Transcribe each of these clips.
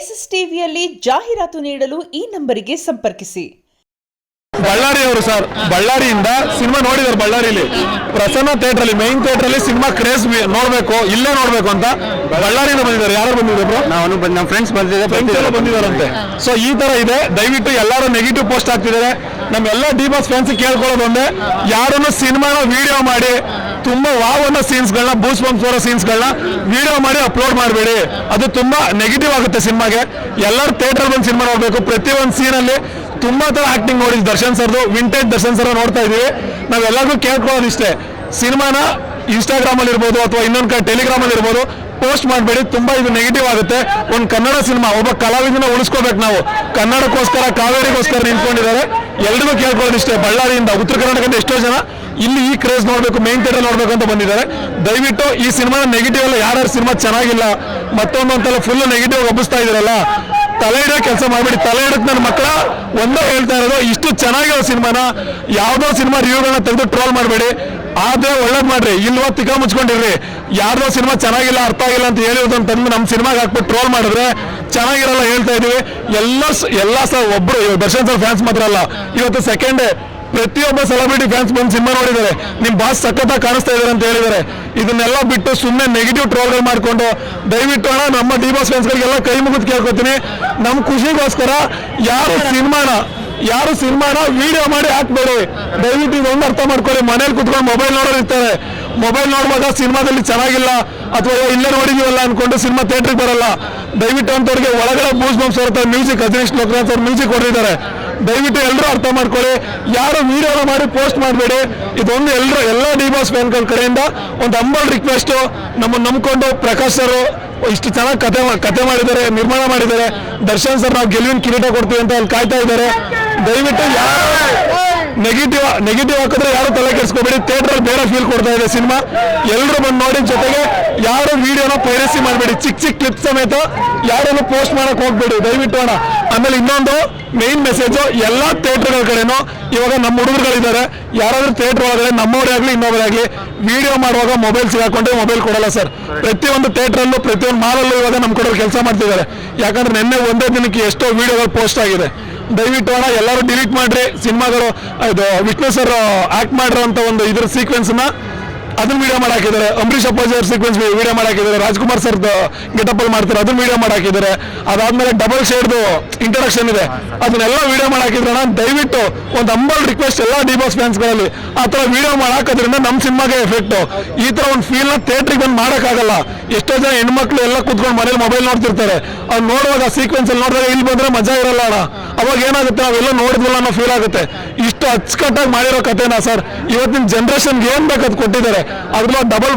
ಎಸ್ಎಸ್ಟಿವಿಯಲ್ಲಿ ಜಾಹೀರಾತು ನೀಡಲು ಈ ನಂಬರಿಗೆ ಸಂಪರ್ಕಿಸಿ. ಬಳ್ಳಾರಿ ಅವರು ಸರ್, ಬಳ್ಳಾರಿಯಿಂದ ಸಿನಿಮಾ ನೋಡಿದಾರೆ. ಬಳ್ಳಾರಿಲಿ ಪ್ರಸನ್ನ ಥಿಯೇಟರ್ ಅಲ್ಲಿ, ಮೈನ್ ಥಿಯೇಟರ್ ಅಲ್ಲಿ ಸಿನಿಮಾ ಕ್ರೇಜ್ ನೋಡ್ಬೇಕು, ಇಲ್ಲೇ ನೋಡ್ಬೇಕು ಅಂತ ಬಳ್ಳಾರಿಯಿಂದ ಬಂದಿದ್ದಾರೆ. ಯಾರು ಬಂದಿದ್ರು? ನಮ್ಮ ಫ್ರೆಂಡ್ಸ್ ಬಂದಿದ್ದಾರಂತೆ. ಸೊ ಈ ತರ ಇದೆ. ದಯವಿಟ್ಟು ಎಲ್ಲರೂ ನೆಗೆಟಿವ್ ಪೋಸ್ಟ್ ಆಗ್ತಿದ್ದಾರೆ. ನಮ್ಮೆಲ್ಲ ಡಿ ಬಾಸ್ ಫ್ಯಾನ್ಸ್ ಕೇಳ್ಕೊಳ್ಳೋದು ಒಂದೇ, ಯಾರನ್ನು ಸಿನಿಮಾನ ವಿಡಿಯೋ ಮಾಡಿ ತುಂಬಾ ವಾವ್ ಅನ್ನೋ ಸೀನ್ಸ್ಗಳನ್ನ, ಬೂಸ್ ಬಂಪ್ಸ್ ಬರೋ ಸೀನ್ಸ್ಗಳನ್ನ ವಿಡಿಯೋ ಮಾಡಿ ಅಪ್ಲೋಡ್ ಮಾಡಬೇಡಿ. ಅದು ತುಂಬಾ ನೆಗೆಟಿವ್ ಆಗುತ್ತೆ ಸಿನಿಮಾಗೆ. ಎಲ್ಲರೂ ಥಿಯೇಟರ್ ಬಂದು ಸಿನಿಮಾ ನೋಡ್ಬೇಕು. ಪ್ರತಿಯೊಂದು ಸೀನಲ್ಲಿ ತುಂಬಾ ತರ ಆಕ್ಟಿಂಗ್ ನೋಡಿ ದರ್ಶನ್ ಸರ್ದು, ವಿಂಟೇಜ್ ದರ್ಶನ್ ಸರ್ ನೋಡ್ತಾ ಇದೀವಿ. ನಾವೆಲ್ಲರಿಗೂ ಕೇಳ್ಕೊಳ್ಳೋದು ಇಷ್ಟೇ, ಸಿನಿಮಾನ ಇನ್ಸ್ಟಾಗ್ರಾಮ್ ಅಲ್ಲಿ ಇರ್ಬೋದು ಅಥವಾ ಇನ್ನೊಂದು ಕಡೆ ಟೆಲಿಗ್ರಾಮ್ ಅಲ್ಲಿ ಇರ್ಬೋದು ಪೋಸ್ಟ್ ಮಾಡಬೇಡಿ. ತುಂಬಾ ಇದು ನೆಗೆಟಿವ್ ಆಗುತ್ತೆ. ಒಂದು ಕನ್ನಡ ಸಿನಿಮಾ, ಒಬ್ಬ ಕಲಾವಿದನ ಉಳಿಸ್ಕೋಬೇಕು ನಾವು. ಕನ್ನಡಕ್ಕೋಸ್ಕರ, ಕಾವೇರಿಗೋಸ್ಕರ ನಿಂತ್ಕೊಂಡಿದ್ದಾರೆ. ಎಲ್ರಿಗೂ ಕೇಳ್ಕೊಳ್ಳೋದು ಇಷ್ಟೇ, ಬಳ್ಳಾರಿಯಿಂದ, ಉತ್ತರ ಕರ್ನಾಟಕದಿಂದ ಎಷ್ಟೋ ಜನ ಇಲ್ಲಿ ಈ ಕ್ರೇಜ್ ನೋಡ್ಬೇಕು, ಮೈನ್ ಥಿಯೇಟರ್ ನೋಡ್ಬೇಕು ಅಂತ ಬಂದಿದ್ದಾರೆ. ದಯವಿಟ್ಟು ಈ ಸಿನಿಮಾ ನೆಗೆಟಿವ್ ಅಲ್ಲ, ಯಾರ್ಯಾರು ಸಿನಿಮಾ ಚೆನ್ನಾಗಿಲ್ಲ ಮತ್ತೊಂದು ಅಂತೆಲ್ಲ ಫುಲ್ ನೆಗೆಟಿವ್ ಒಬ್ಬಿಸ್ತಾ ಇದಾರಲ್ಲ, ತಲೆ ಇಡೋ ಕೆಲಸ ಮಾಡಬೇಡಿ. ತಲೆ ಇಡಕ್ಕೆ ನನ್ನ ಮಕ್ಕಳ ಒಂದೇ ಹೇಳ್ತಾ ಇರೋದು, ಇಷ್ಟು ಚೆನ್ನಾಗಿರೋ ಸಿನಿಮಾನ ಯಾವುದೋ ಸಿನಿಮಾ ರಿವ್ಯೂಗಳನ್ನ ತೆಗೆದು ಟ್ರೋಲ್ ಮಾಡಬೇಡಿ. ಆದ್ರೆ ಒಳ್ಳೇದು ಮಾಡ್ರಿ, ಇಲ್ವಾ ತಿಕ್ಕ ಮುಚ್ಕೊಂಡಿರ್ರಿ. ಯಾರ್ದೋ ಸಿನಿಮಾ ಚೆನ್ನಾಗಿಲ್ಲ, ಅರ್ಥ ಆಗಿಲ್ಲ ಅಂತ ಹೇಳಿರೋದನ್ನ ತಂದು ನಮ್ಮ ಸಿನಿಮಾಗೆ ಹಾಕ್ಬಿಟ್ಟು ಟ್ರೋಲ್ ಮಾಡಿದ್ರೆ ಚೆನ್ನಾಗಿರಲ್ಲ. ಹೇಳ್ತಾ ಇದೀವಿ. ಎಲ್ಲ ಸರ್ ಒಬ್ರು ದರ್ಶನ್ ಸರ್ ಫ್ಯಾನ್ಸ್ ಮಾತ್ರ ಅಲ್ಲ, ಇವತ್ತು ಸೆಕೆಂಡ್ ಪ್ರತಿಯೊಬ್ಬ ಸೆಲೆಬ್ರಿಟಿ ಫ್ಯಾನ್ಸ್ ಬಂದು ಸಿನಿಮಾ ನೋಡಿದ್ದಾರೆ. ನಿಮ್ ಬಾಸ್ ಸಖತ್ತಾಗಿ ಕಾಣಿಸ್ತಾ ಇದಾರೆ ಅಂತ ಹೇಳಿದ್ದಾರೆ. ಇದನ್ನೆಲ್ಲ ಬಿಟ್ಟು ಸುಮ್ಮನೆ ನೆಗೆಟಿವ್ ಟ್ರೋಲ್ಗಳು ಮಾಡ್ಕೊಂಡು ದಯವಿಟ್ಟು ನಮ್ಮ ಡಿ ಬಾಸ್ ಫ್ಯಾನ್ಸ್ಗಳಿಗೆಲ್ಲ ಕೈ ಮುಗಿದು ಕೇಳ್ಕೊತೀನಿ, ನಮ್ಮ ಖುಷಿಗೋಸ್ಕರ ಯಾರು ಸಿನಿಮಾನ ವಿಡಿಯೋ ಮಾಡಿ ಹಾಕ್ಬೇಡಿ. ದಯವಿಟ್ಟು ಇದೊಂದು ಅರ್ಥ ಮಾಡ್ಕೊಳ್ಳಿ. ಮನೇಲಿ ಕುತ್ಕೊಂಡು ಮೊಬೈಲ್ ನೋಡೋರು ಇರ್ತಾರೆ. ಮೊಬೈಲ್ ನೋಡುವಾಗ ಸಿನಿಮಾದಲ್ಲಿ ಚೆನ್ನಾಗಿಲ್ಲ ಅಥವಾ ಇಲ್ಲೇ ನೋಡಿದೀವಲ್ಲ ಅನ್ಕೊಂಡು ಸಿನಿಮಾ ಥಿಯೇಟ್ರಿಗೆ ಬರಲ್ಲ. ದಯವಿಟ್ಟು ಅಂತವ್ರಿಗೆ ಒಳಗಡೆ ಬೂಸ್ ಬಂಪ್ಸ್ ಹೊರತಾರೆ. ಮ್ಯೂಸಿಕ್ ಅಜನೀಶ್ ಲೋಕನಾಥ್ ಅವ್ರು ಮ್ಯೂಸಿಕ್ ಹೊಡೆದಿದ್ದಾರೆ. ದಯವಿಟ್ಟು ಎಲ್ಲರೂ ಅರ್ಥ ಮಾಡ್ಕೊಳ್ಳಿ, ಯಾರು ವಿಡಿಯೋನ ಮಾಡಿ ಪೋಸ್ಟ್ ಮಾಡಬೇಡಿ. ಇದೊಂದು ಎಲ್ಲ ಡಿ ಬಾಸ್ ಫ್ಯಾನ್ಗಳ ಕಡೆಯಿಂದ ಒಂದು ಹಂಬಲ್ ರಿಕ್ವೆಸ್ಟ್. ನಮ್ಮನ್ನು ನಂಬ್ಕೊಂಡು ಪ್ರಕಾಶ್ ಸರ್ ಇಷ್ಟು ಚೆನ್ನಾಗಿ ಕತೆ ಮಾಡಿದ್ದಾರೆ, ನಿರ್ಮಾಣ ಮಾಡಿದ್ದಾರೆ. ದರ್ಶನ್ ಸರ್ ನಾವು ಗೆಲುವಿನ ಕಿರೀಟ ಕೊಡ್ತೀವಿ ಅಂತ ಅಲ್ಲಿ ಕಾಯ್ತಾ ಇದ್ದಾರೆ. ದಯವಿಟ್ಟು ಯಾರು ನೆಗೆಟಿವ್ ಹಾಕಿದ್ರೆ ಯಾರು ತಲೆ ಕೆಡಿಸ್ಕೋಬೇಡಿ. ಥಿಯೇಟರ್ ಬೇರೆ ಫೀಲ್ ಕೊಡ್ತಾ ಇದೆ ಸಿನಿಮಾ. ಎಲ್ಲರೂ ಬಂದು ನೋಡಿ. ಜೊತೆಗೆ ಯಾರು ವಿಡಿಯೋನ ಪೈರಸಿ ಮಾಡಬೇಡಿ. ಚಿಕ್ಕ ಕ್ಲಿಪ್ ಸಮೇತ ಯಾರನ್ನು ಪೋಸ್ಟ್ ಮಾಡಕ್ ಹೋಗ್ಬೇಡಿ ದಯವಿಟ್ಟು ಅಣ್ಣ. ಆಮೇಲೆ ಇನ್ನೊಂದು ಮೇನ್ ಮೆಸೇಜ್, ಎಲ್ಲಾ ಥಿಯೇಟರ್ಗಳ ಕಡೆನೂ ಇವಾಗ ನಮ್ಮ ಹುಡುಗರುಗಳಿದ್ದಾರೆ. ಯಾರಾದ್ರೂ ಥಿಯೇಟರ್ ಒಳಗಡೆ ನಮ್ಮವರೇ ಆಗಲಿ ಇನ್ನೊಬ್ಬರೇ ಆಗಲಿ ವಿಡಿಯೋ ಮಾಡುವಾಗ ಮೊಬೈಲ್ ಸಿಗಾಕೊಂಡ್ರೆ ಮೊಬೈಲ್ ಕೊಡಲ್ಲ ಸರ್. ಪ್ರತಿಯೊಂದು ಥಿಯೇಟರಲ್ಲೂ ಪ್ರತಿಯೊಂದು ಮಾಲಲ್ಲೂ ಇವಾಗ ನಮ್ಮ ಕಡೆ ಕೆಲಸ ಮಾಡ್ತಿದ್ದಾರೆ. ಯಾಕಂದ್ರೆ ನಿನ್ನೆ ಒಂದೇ ದಿನಕ್ಕೆ ಎಷ್ಟೋ ವಿಡಿಯೋಗಳು ಪೋಸ್ಟ್ ಆಗಿದೆ. ದಯವಿಟ್ಟು ಅಣ್ಣ ಎಲ್ಲರೂ ಡಿಲೀಟ್ ಮಾಡ್ರಿ ಸಿನಿಮಾಗಳು. ಇದು ವಿಷ್ಣು ಸರ್ ಆಕ್ಟ್ ಮಾಡಿರೋಂಥ ಒಂದು ಇದ್ರ ಸೀಕ್ವೆನ್ಸ್ನ ಅದನ್ನ ವಿಡಿಯೋ ಮಾಡಾಕಿದ್ದಾರೆ. ಅಂಬರೀಶ್ ಅಪ್ಪಾಜಿ ಅವ್ರ ಸೀಕ್ವೆನ್ಸ್ ವಿಡಿಯೋ ಮಾಡಾಕಿದ್ದಾರೆ. ರಾಜ್ಕುಮಾರ್ ಸರ್ ಗೆಟಪ್ ಅಲ್ಲಿ ಮಾಡ್ತಾರೆ, ಅದನ್ನ ವಿಡಿಯೋ ಮಾಡಾಕಿದ್ದಾರೆ. ಅದಾದ್ಮೇಲೆ ಡಬಲ್ ಶೇಡ್ದು ಇಂಟ್ರಡಕ್ಷನ್ ಇದೆ, ಅದನ್ನೆಲ್ಲ ವಿಡಿಯೋ ಮಾಡಾಕಿದ್ರಣ. ದಯವಿಟ್ಟು ಒಂದು ಹಂಬಲ್ ರಿಕ್ವೆಸ್ಟ್ ಎಲ್ಲ ಡಿ ಬಾಸ್ ಫ್ಯಾನ್ಸ್ಗಳಲ್ಲಿ, ಆ ಥರ ವಿಡಿಯೋ ಮಾಡಾಕೋದ್ರಿಂದ ನಮ್ಮ ಸಿನಿಮಾಗೆ ಎಫೆಕ್ಟ್. ಈ ಥರ ಒಂದು ಫೀಲ್ನ ಥಿಯೇಟ್ರಿಗೆ ಬಂದು ಮಾಡೋಕ್ಕಾಗಲ್ಲ. ಎಷ್ಟೋ ಜನ ಹೆಣ್ಮಕ್ಳು ಎಲ್ಲ ಕೂತ್ಕೊಂಡು ಮನೇಲಿ ಮೊಬೈಲ್ ನೋಡ್ತಿರ್ತಾರೆ. ಅವ್ರು ನೋಡುವಾಗ ಸೀಕ್ವೆನ್ಸ್ ಅಲ್ಲಿ ನೋಡಿದಾಗ ಇಲ್ಲಿ ಬಂದ್ರೆ ಮಜಾ ಇರಲ್ಲ ಅಣ್ಣ. ಅವಾಗ ಏನಾಗುತ್ತೆ, ನಾವೆಲ್ಲ ನೋಡಿದ್ವಲ್ಲ ಅನ್ನೋ ಫೀಲ್ ಆಗುತ್ತೆ. ಇಷ್ಟು ಅಚ್ಚುಕಟ್ಟಾಗಿ ಮಾಡಿರೋ ಕಥೆನ ಸರ್ ಇವತ್ತಿನ ಜನರೇಷನ್ಗೆ ಏನ್ ಬೇಕದು ಕೊಟ್ಟಿದ್ದಾರೆ. ಅದ್ರಲ್ಲಿ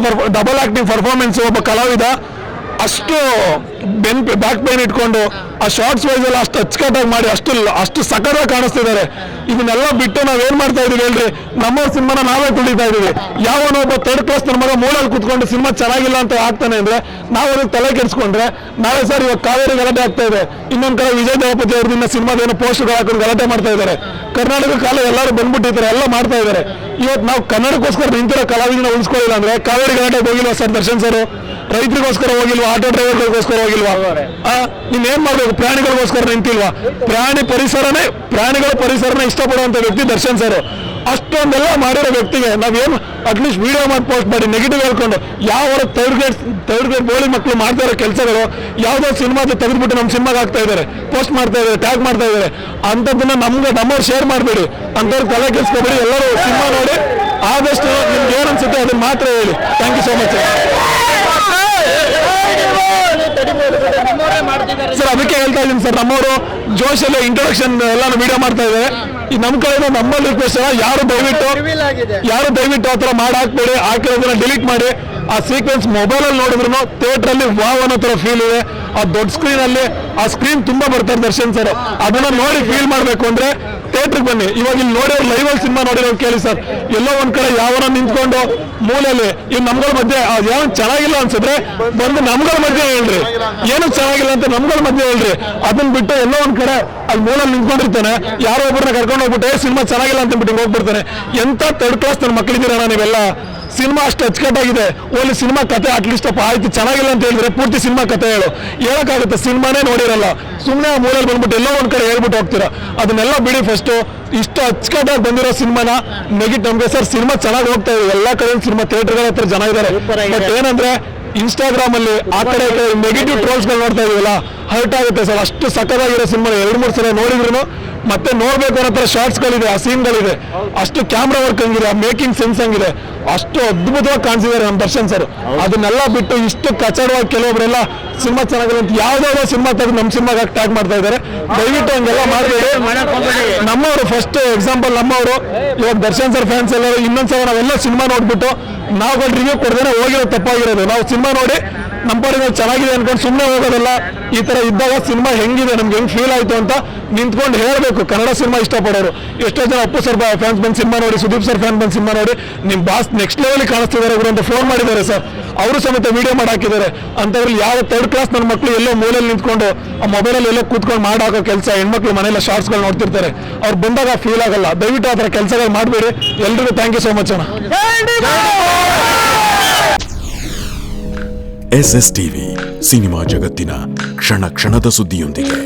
ಡಬಲ್ ಆಕ್ಟಿಂಗ್ ಪರ್ಫಾರ್ಮೆನ್ಸ್. ಒಬ್ಬ ಕಲಾವಿದ ಅಷ್ಟು ಬ್ಯಾಕ್ ಪೇನ್ ಇಟ್ಕೊಂಡು ಆ ಶಾರ್ಟ್ಸ್ ವೈಸ್ ಎಲ್ಲ ಅಷ್ಟು ಅಚ್ಚುಕಟ್ಟಾಗಿ ಮಾಡಿ ಅಷ್ಟು ಸಖತ್ತಾಗಿ ಕಾಣಿಸ್ತಿದ್ದಾರೆ. ಇದನ್ನೆಲ್ಲ ಬಿಟ್ಟು ನಾವೇನ್ ಮಾಡ್ತಾ ಇದೀವಿ ಹೇಳ್ರಿ, ನಮ್ಮ ಸಿನಿಮಾನ ನಾವೇ ತುಳಿತಾ ಇದೀವಿ. ಯಾವನೊಬ್ಬ ಥರ್ಡ್ ಕ್ಲಾಸ್ ನನ್ನ ಮಗ ಮೂಲಲ್ಲಿ ಕುತ್ಕೊಂಡು ಸಿನಿಮಾ ಚೆನ್ನಾಗಿಲ್ಲ ಅಂತ ಆಗ್ತಾನೆ ಅಂದ್ರೆ ನಾವು ಅದಕ್ಕೆ ತಲೆ ಕೆಡಿಸ್ಕೊಂಡ್ರೆ ನಾವೇ ಸರ್ ಇವಾಗ ಕಾವೇರಿ ಗಲಾಟೆ ಆಗ್ತಾ ಇದೆ. ಇನ್ನೊಂದ್ ಕಡೆ ವಿಜಯ್ ದೇವಪತಿ ಅವ್ರದಿಂದ ಸಿನಿಮಾದೇನೋ ಪೋಸ್ಟರ್ ಹಾಕೊಂಡು ಗಲಾಟೆ ಮಾಡ್ತಾ ಇದ್ದಾರೆ. ಕರ್ನಾಟಕ ಕಾಲ ಎಲ್ಲರೂ ಬಂದ್ಬಿಟ್ಟಿದ್ದಾರೆ, ಎಲ್ಲ ಮಾಡ್ತಾ ಇದ್ದಾರೆ. ಇವತ್ತು ನಾವು ಕನ್ನಡಕ್ಕೋಸ್ಕರ ನಿಂತಿರೋ ಕಲಾವಿದನ ಉಳಿಸ್ಕೊಳ್ಳಿಲ್ಲ ಅಂದ್ರೆ ಕಾವೇರಿ ಗಲಾಟೆಗೆ ಹೋಗಿಲ್ವಾ ಸರ್ ದರ್ಶನ್ ಸರ್? ರೈತರಿಗೋಸ್ಕರ ಹೋಗಿಲ್ವಾ? ಆಟೋ ಡ್ರೈವರ್ಗಳಿಗೋಸ್ಕರ ಹೋಗಿಲ್ವಾ? ನೀವೇನ್ ಮಾಡ್ಬೇಕು? ಪ್ರಾಣಿಗಳಿಗೋಸ್ಕರ ನಿಂತಿಲ್ವಾ? ಪ್ರಾಣಿಗಳ ಪರಿಸರನ ಇಷ್ಟಪಡುವಂತ ವ್ಯಕ್ತಿ ದರ್ಶನ್ ಸರ್. ಅಷ್ಟೊಂದೆಲ್ಲ ಮಾಡಿರೋ ವ್ಯಕ್ತಿಗೆ ನಾವೇನು ಅಟ್ಲೀಸ್ಟ್ ವಿಡಿಯೋ ಮಾಡಿ ಪೋಸ್ಟ್ ಮಾಡಿ ನೆಗೆಟಿವ್ ಹೇಳ್ಕೊಂಡು ಯಾವ ಥರ್ಡ್ ಗ್ರೇಡ್ ಬೋಳಿ ಮಕ್ಕಳು ಮಾಡ್ತಾ ಇರೋ ಕೆಲಸಗಳು ಯಾವುದೋ ಸಿನಿಮಾದ ತೆಗೆದುಬಿಟ್ಟು ನಮ್ಮ ಸಿನಿಮಾಗೆ ಹಾಕ್ತಾ ಇದ್ದಾರೆ, ಪೋಸ್ಟ್ ಮಾಡ್ತಾ ಇದ್ದಾರೆ, ಟ್ಯಾಗ್ ಮಾಡ್ತಾ ಇದ್ದಾರೆ. ಅಂಥದ್ದನ್ನ ನಮ್ಮವ್ರು ಶೇರ್ ಮಾಡಬೇಡಿ, ಅಂಥವ್ರು ತಲೆ ಕೆಡಿಸ್ಕೋಬೇಡಿ. ಎಲ್ಲರೂ ಸಿನಿಮಾ ನೋಡಿ ಆದಷ್ಟು ನಿಮ್ಗೆ ಏನು ಅನ್ಸುತ್ತೆ ಅದನ್ನ ಮಾತ್ರ ಹೇಳಿ. Thank you so much sir. ಅದಕ್ಕೆ ಹೇಳ್ತಾ ಇದ್ದೀನಿ ಸರ್, ನಮ್ಮವರು ಜೋಶಲ್ಲಿ ಇಂಟ್ರೊಡಕ್ಷನ್ ಎಲ್ಲಾನು ವಿಡಿಯೋ ಮಾಡ್ತಾ ಇದ್ದಾರೆ. ಈ ನಮ್ಮ ಕಡೆ ನಮ್ಮಲ್ಲಿ ರಿಕ್ವೆಸ್ಟ್ ಯಾರು ದಯವಿಟ್ಟು ಆ ಥರ ಮಾಡಿ ಹಾಕ್ಬೇಡಿ. ಹಾಕಿರೋದನ್ನ ಡಿಲೀಟ್ ಮಾಡಿ. ಆ ಸೀಕ್ವೆನ್ಸ್ ಮೊಬೈಲಲ್ಲಿ ನೋಡಿದ್ರು ಥಿಯೇಟರ್ ಅಲ್ಲಿ ವಾವ್ ಅನ್ನೋ ತರ ಫೀಲ್ ಇದೆ. ಆ ದೊಡ್ಡ ಸ್ಕ್ರೀನ್ ಅಲ್ಲಿ ಆ ಸ್ಕ್ರೀನ್ ತುಂಬಾ ಬರ್ತಾರೆ ದರ್ಶನ್ ಸರ್. ಅದನ್ನ ನೋಡಿ ಫೀಲ್ ಮಾಡ್ಬೇಕು ಅಂದ್ರೆ ಥಿಯೇಟರ್ಗೆ ಬನ್ನಿ. ಇವಾಗ ಇಲ್ಲಿ ನೋಡಿರೋ ಲೈವ್ ಅಲ್ಲಿ ಸಿನಿಮಾ ನೋಡಿರೋ ಕೇಳಿ ಸರ್. ಎಲ್ಲೋ ಒಂದ್ ಕಡೆ ಯಾವನ ನಿಂತ್ಕೊಂಡು ಮೂಲೆಯಲ್ಲಿ ಇವ್ ನಮ್ಗಳ ಮಧ್ಯೆ ಯಾವ ಚೆನ್ನಾಗಿಲ್ಲ ಅನ್ಸಿದ್ರೆ ಬಂದು ನಮ್ಗಳ ಮಧ್ಯೆ ಹೇಳ್ರಿ, ಏನು ಚೆನ್ನಾಗಿಲ್ಲ ಅಂತ ನಮ್ಗಳ ಮಧ್ಯೆ ಹೇಳ್ರಿ. ಅದನ್ನ ಬಿಟ್ಟು ಎಲ್ಲೋ ಒಂದ್ ಕಡೆ ಅಲ್ಲಿ ಮೂಲಲ್ಲಿ ನಿಂತ್ಕೊಂಡಿರ್ತಾನೆ, ಯಾರೋ ಒಬ್ಬರನ್ನ ಕರ್ಕೊಂಡು ಹೋಗ್ಬಿಟ್ಟು ಸಿನಿಮಾ ಚೆನ್ನಾಗಿಲ್ಲ ಅಂತ ಬಿಟ್ಟು ಹೋಗ್ಬಿಡ್ತಾನೆ. ಎಂತ ಥರ್ಡ್ ಕ್ಲಾಸ್ ನನ್ನ ಮಕ್ಕಳಿದ್ದೀರಣ್ಣ ನೀವೆಲ್ಲ. ಸಿನಿಮಾ ಅಷ್ಟು ಅಚ್ಚುಕಟ್ಟಾಗಿದೆ. ಓನ್ಲಿ ಸಿನಿಮಾ ಕತೆ ಅಟ್ಲೀಸ್ಟ್ ಅಪ್ಪ ಆಯ್ತು ಚೆನ್ನಾಗಿಲ್ಲ ಅಂತ ಹೇಳಿದ್ರೆ ಪೂರ್ತಿ ಸಿನಿಮಾ ಕತೆ ಹೇಳಕ್ಕಾಗುತ್ತೆ. ಸಿನಿಮಾನೇ ನೋಡಿರಲ್ಲ, ಸುಮ್ಮನೆ ಮೂಲೆಯಲ್ಲಿ ಬಂದ್ಬಿಟ್ಟು ಎಲ್ಲೋ ಒಂದ್ ಕಡೆ ಹೇಳ್ಬಿಟ್ಟು ಹೋಗ್ತೀರಾ. ಅದನ್ನೆಲ್ಲ ಬಿಡಿ. ಫಸ್ಟ್ ಇಷ್ಟು ಅಚ್ಚುಕಟ್ಟಾಗಿ ಬಂದಿರೋ ಸಿನಿಮಾನ ನಮ್ಗೆ ಸರ್ ಸಿನಿಮಾ ಚೆನ್ನಾಗಿ ಹೋಗ್ತಾ ಇದೆ. ಎಲ್ಲಾ ಕಡೆ ಸಿನಿಮಾ ಥಿಯೇಟರ್ಗಳ ಹತ್ರ ಜನ ಇದ್ದಾರೆ. ಬಟ್ ಏನಂದ್ರೆ ಇನ್ಸ್ಟಾಗ್ರಾಮ್ ಅಲ್ಲಿ ಆ ಕಡೆ ನೆಗೆಟಿವ್ ಟ್ರೋಲ್ಸ್ ಗಳು ನೋಡ್ತಾ ಇದೀವಲ್ಲ, ಹರ್ಟ್ ಆಗುತ್ತೆ ಸರ್. ಅಷ್ಟು ಸಕ್ಕತ್ತಾಗಿರೋ ಸಿನಿಮಾ 2-3 ಸಲ ನೋಡಿದ್ರು ಮತ್ತೆ ನೋಡ್ಬೇಕು ಅನ್ನೋ ಶಾರ್ಟ್ಸ್ ಗಳಿದೆ, ಆ ಸೀನ್ಗಳಿದೆ, ಅಷ್ಟು ಕ್ಯಾಮ್ರಾ ವರ್ಕ್ ಹಂಗಿದೆ, ಮೇಕಿಂಗ್ ಸೆನ್ಸ್ ಹಂಗಿದೆ, ಅಷ್ಟು ಅದ್ಭುತವಾಗಿ ಕಾಣಿಸಿದ್ದಾರೆ ನಮ್ಮ ದರ್ಶನ್ ಸರ್. ಅದನ್ನೆಲ್ಲ ಬಿಟ್ಟು ಇಷ್ಟು ಕಚಡವಾಗಿ ಕೆಲವೊಬ್ಬರೆಲ್ಲ ಸಿನಿಮಾ ಚೆನ್ನಾಗಿಲ್ಲ ಅಂತ ಯಾವ್ದಾವ್ದೋ ಸಿನಿಮಾ ತೆಗೆದು ನಮ್ಮ ಸಿನಿಮಾಗೆ ಟ್ಯಾಗ್ ಮಾಡ್ತಾ ಇದ್ದಾರೆ. ದಯವಿಟ್ಟು ಹಂಗೆಲ್ಲ ಮಾಡಬೇಡಿ. ನಮ್ಮವರು ಫಸ್ಟ್ ಎಕ್ಸಾಂಪಲ್ ನಮ್ಮವರು ಇವಾಗ ದರ್ಶನ್ ಸರ್ ಫ್ಯಾನ್ಸ್ ಎಲ್ಲರೂ ಇನ್ನೊಂದ್ಸಲ ನಾವೆಲ್ಲ ಸಿನಿಮಾ ನೋಡ್ಬಿಟ್ಟು ನಾವು ರಿವ್ಯೂ ಕೊಡ್ದೇನೆ ಹೋಗಿರೋದು ತಪ್ಪಾಗಿರೋದು. ನಾವು ಸಿನಿಮಾ ನೋಡಿ ನಮ್ಮ ಪಾಡಿಗೆ ಚೆನ್ನಾಗಿದೆ ಅನ್ಕೊಂಡು ಸುಮ್ಮನೆ ಹೋಗೋದಲ್ಲ. ಈ ತರ ಇದ್ದಾಗ ಸಿನಿಮಾ ಹೆಂಗಿದೆ, ನಮ್ಗೆ ಹೆಂಗ್ ಫೀಲ್ ಆಯ್ತು ಅಂತ ನಿಂತ್ಕೊಂಡು ಹೇಳ್ಬೇಕು. ಕನ್ನಡ ಸಿನಿಮಾ ಇಷ್ಟಪಡೋರು ಎಷ್ಟೋ ಜನ ಅಪ್ಪು ಸರ್ ಫ್ಯಾನ್ಸ್ ಬಂದು ಸಿನಿಮಾ ನೋಡಿ, ಸುದೀಪ್ ಸರ್ ಫ್ಯಾನ್ ಬಂದು ಸಿನಿಮಾ ನೋಡಿ ನಿಮ್ ಬಾಸ್ ನೆಕ್ಸ್ಟ್ ಲೆವೆಲ್ ಕಾಣಿಸ್ತಿದ್ದಾರೆ ಅವರು ಅಂತ ಫೋನ್ ಮಾಡಿದ್ದಾರೆ ಸರ್. ಅವರು ಸಮೇತ ವಿಡಿಯೋ ಮಾಡಿ ಹಾಕಿದ್ದಾರೆ. ಅಂತದ್ರಲ್ಲಿ ಯಾವ 3rd ಕ್ಲಾಸ್ ನನ್ನ ಮಕ್ಕಳು ಎಲ್ಲೋ ಮೂಲೆಯಲ್ಲಿ ನಿಂತ್ಕೊಂಡು ಆ ಮೊಬೈಲಲ್ಲಿ ಎಲ್ಲೋ ಕೂತ್ಕೊಂಡು ಮಾಡಾಕೋ ಕೆಲಸ, ಹೆಣ್ಮಕ್ಳು ಮನೆಯಲ್ಲ ಶಾರ್ಟ್ಸ್ಗಳು ನೋಡ್ತಿರ್ತಾರೆ. ಅವ್ರು ಬಂದಾಗ ಫೀಲ್ ಆಗಲ್ಲ. ದಯವಿಟ್ಟು ಆ ಥರ ಕೆಲಸಗಳು ಮಾಡಬೇಡಿ. ಎಲ್ರಿಗೂ ಥ್ಯಾಂಕ್ ಯು ಸೋ ಮಚ್ ಅಣ್ಣ. SS ಟಿವಿ ಸಿನಿಮಾ ಜಗತ್ತಿನ ಕ್ಷಣ ಕ್ಷಣದ ಸುದ್ದಿಯೊಂದಿಗೆ.